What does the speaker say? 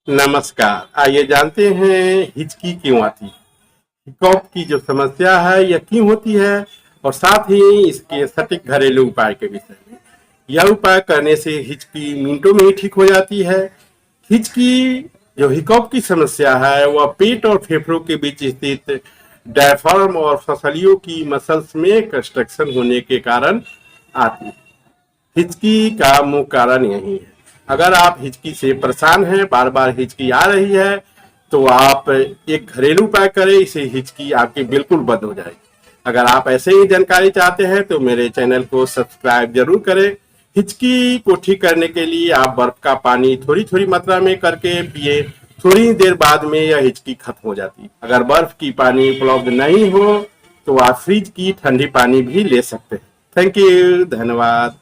नमस्कार। आइए जानते हैं हिचकी क्यों आती है। हिकॉप की जो समस्या है यह क्यों होती है और साथ ही इसके सटीक घरेलू उपाय के विषय में। यह उपाय करने से हिचकी मिनटों में ही ठीक हो जाती है। हिचकी जो हिकॉप की समस्या है वह पेट और फेफड़ों के बीच स्थित डायफ्राम और फसलियों की मसल्स में कंस्ट्रक्शन होने के कारण आती है। हिचकी का मुख्य कारण यही है। अगर आप हिचकी से परेशान हैं, बार बार हिचकी आ रही है, तो आप एक घरेलू उपाय करें, इससे हिचकी आपकी बिल्कुल बंद हो जाएगी। अगर आप ऐसे ही जानकारी चाहते हैं तो मेरे चैनल को सब्सक्राइब जरूर करें। हिचकी को ठीक करने के लिए आप बर्फ का पानी थोड़ी थोड़ी मात्रा में करके पिए। थोड़ी देर बाद में यह हिचकी खत्म हो जाती है। अगर बर्फ की पानी उपलब्ध नहीं हो तो आप फ्रिज की ठंडी पानी भी ले सकते हैं। थैंक यू, धन्यवाद।